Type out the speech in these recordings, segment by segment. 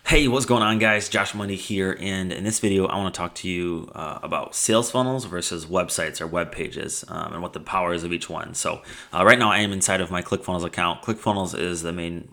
Hey, what's going on, guys? Josh Money here, and in this video, I want to talk to you about sales funnels versus websites or web pages, and what the power is of each one. So, right now, I am inside of my Clickfunnels account. Clickfunnels is the main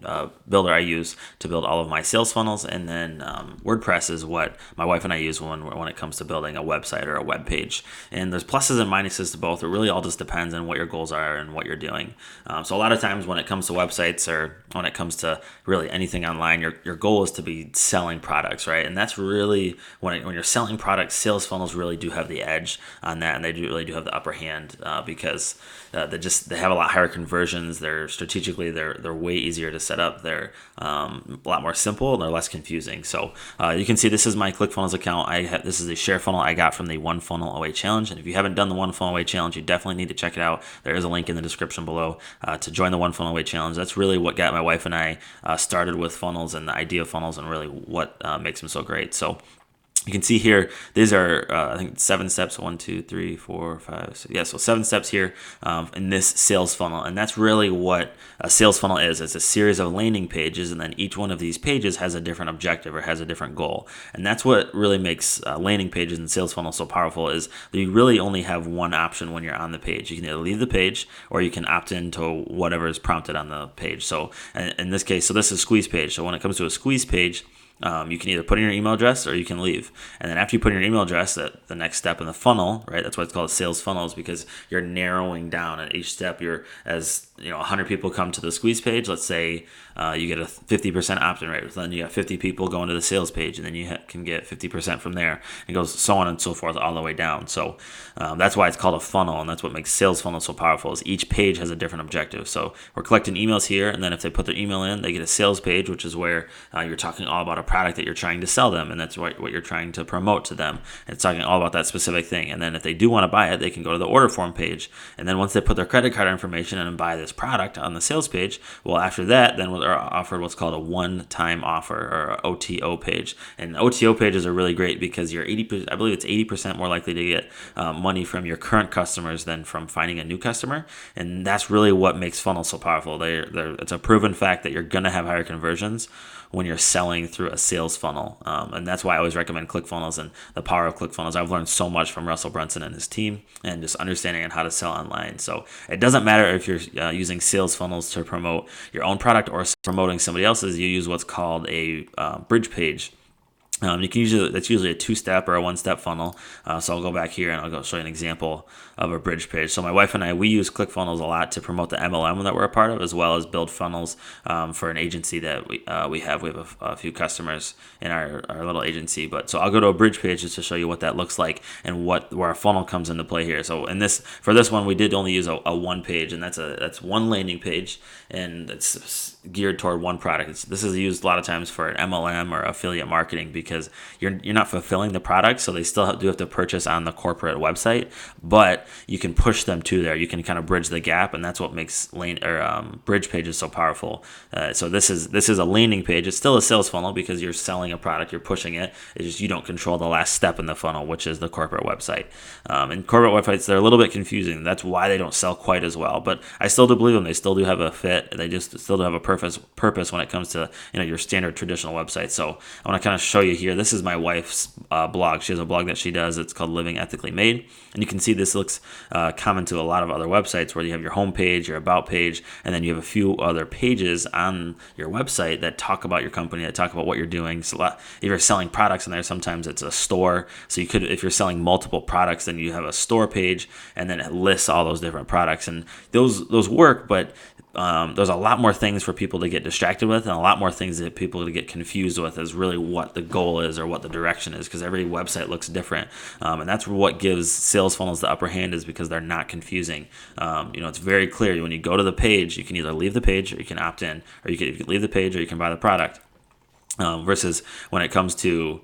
builder I use to build all of my sales funnels, and then WordPress is what my wife and I use when it comes to building a website or a web page. And there's pluses and minuses to both. It really all just depends on what your goals are and what you're doing. So, a lot of times, when it comes to websites or when it comes to really anything online, your goal is to be selling products, right? And that's really when you're selling products, sales funnels really do have the edge on that, and they really do have the upper hand because they have a lot higher conversions. They're strategically they're way easier to set up. They're a lot more simple and they're less confusing. So you can see this is my ClickFunnels account. This is a share funnel I got from the One Funnel Away Challenge, and if you haven't done the One Funnel Away Challenge, you definitely need to check it out. There is a link in the description below to join the One Funnel Away Challenge. That's really what got my wife and I started with funnels and the idea of funnels, and really what makes them so great. So you can see here, these are, I think, 7 steps. 1, 2, 3, 4, 5, 6. Yeah, so 7 steps here in this sales funnel. And that's really what a sales funnel is. It's a series of landing pages, and then each one of these pages has a different objective or has a different goal. And that's what really makes landing pages and sales funnels so powerful, is that you really only have one option when you're on the page. You can either leave the page or you can opt into whatever is prompted on the page. So in this case, so this is squeeze page. So when it comes to a squeeze page, you can either put in your email address or you can leave. And then after you put in your email address, the next step in the funnel, right? That's why it's called sales funnels, because you're narrowing down at each step. As 100 people come to the squeeze page. Let's say you get a 50% opt-in rate. Then you got 50 people going to the sales page, and then you can get 50% from there. It goes so on and so forth all the way down. So that's why it's called a funnel, and that's what makes sales funnels so powerful. Is each page has a different objective. So we're collecting emails here, and then if they put their email in, they get a sales page, which is where you're talking all about a product that you're trying to sell them, and that's what you're trying to promote to them. It's talking all about that specific thing. And then if they do want to buy it, they can go to the order form page, and then once they put their credit card information in and buy this product on the sales page, well, after that, then they're offered what's called a one-time offer, or OTO page. And OTO pages are really great because you're I believe it's 80% more likely to get money from your current customers than from finding a new customer. And that's really what makes funnels so powerful. It's a proven fact that you're going to have higher conversions when you're selling through a sales funnel. And that's why I always recommend ClickFunnels and the power of ClickFunnels. I've learned so much from Russell Brunson and his team, and just understanding on how to sell online. So it doesn't matter if you're using sales funnels to promote your own product or promoting somebody else's. You use what's called a bridge page. You can that's usually a 2-step or a 1-step funnel. So I'll go back here and I'll go show you an example of a bridge page. So my wife and I, we use ClickFunnels a lot to promote the MLM that we're a part of, as well as build funnels for an agency that we have. We have a few customers in our little agency. But so I'll go to a bridge page just to show you what that looks like and where our funnel comes into play here. So for this one, we did only use a one page, and that's one landing page, and it's geared toward one product. This is used a lot of times for an MLM or affiliate marketing, because you're not fulfilling the product, so they still do have to purchase on the corporate website, but you can push them to there. You can kind of bridge the gap, and that's what makes bridge pages so powerful. So this is a landing page. It's still a sales funnel because you're selling a product, you're pushing it. It's just you don't control the last step in the funnel, which is the corporate website. And corporate websites, they're a little bit confusing. That's why they don't sell quite as well, but I still do believe them. They still do have a fit. They just still do have a purpose when it comes to your standard traditional website. So I want to kind of show you here. This is my wife's blog. She has a blog that she does. It's called Living Ethically Made, and you can see this looks common to a lot of other websites, where you have your home page, your about page, and then you have a few other pages on your website that talk about your company, that talk about what you're doing. So if you're selling products in there, sometimes it's a store. So if you're selling multiple products, then you have a store page, and then it lists all those different products, and those work, but there's a lot more things for people to get distracted with, and a lot more things that people to get confused with, is really what the goal is or what the direction is, because every website looks different, and that's what gives sales funnels the upper hand, is because they're not confusing. It's very clear. When you go to the page, you can either leave the page or you can opt in, or you can leave the page or you can buy the product. Versus when it comes to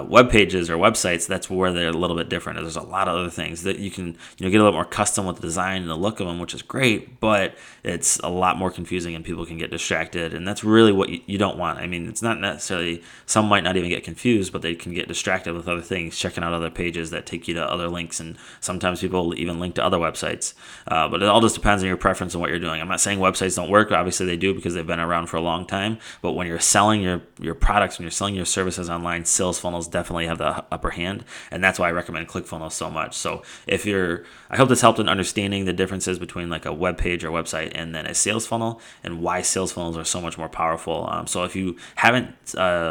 web pages or websites, that's where they're a little bit different. There's a lot of other things that you can get a little more custom with the design and the look of them, which is great, but it's a lot more confusing and people can get distracted, and that's really what you don't want. I mean, it's not necessarily, some might not even get confused, but they can get distracted with other things, checking out other pages that take you to other links, and sometimes people even link to other websites. But it all just depends on your preference and what you're doing. I'm not saying websites don't work. Obviously they do, because they've been around for a long time, but when you're selling your your products, when you're selling your services online, sales funnels definitely have the upper hand, and that's why I recommend ClickFunnels so much. So I hope this helped in understanding the differences between like a web page or website and then a sales funnel, and why sales funnels are so much more powerful. So if you haven't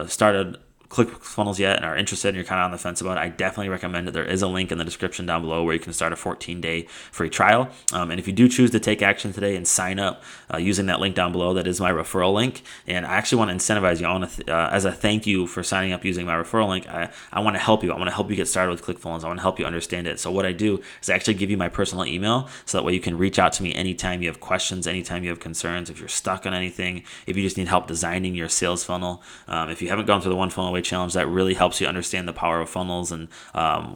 started ClickFunnels yet and are interested and you're kind of on the fence about it, I definitely recommend it. There is a link in the description down below where you can start a 14-day free trial. And if you do choose to take action today and sign up using that link down below, that is my referral link. And I actually want to incentivize you. I want to, as a thank you for signing up using my referral link, I want to help you. I want to help you get started with ClickFunnels. I want to help you understand it. So what I do is I actually give you my personal email, so that way you can reach out to me anytime you have questions, anytime you have concerns, if you're stuck on anything, if you just need help designing your sales funnel. If you haven't gone through the One Funnel Away Challenge, that really helps you understand the power of funnels and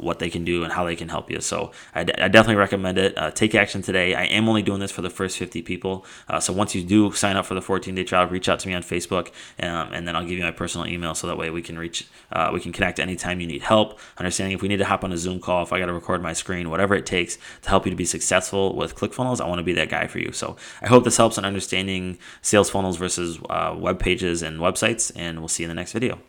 what they can do and how they can help you. So I definitely recommend it. Take action today. I am only doing this for the first 50 people. So once you do sign up for the 14-day trial, reach out to me on Facebook, and then I'll give you my personal email, so that way we can connect anytime you need help, understanding if we need to hop on a Zoom call, if I got to record my screen, whatever it takes to help you to be successful with ClickFunnels. I want to be that guy for you. So I hope this helps in understanding sales funnels versus web pages and websites, and we'll see you in the next video.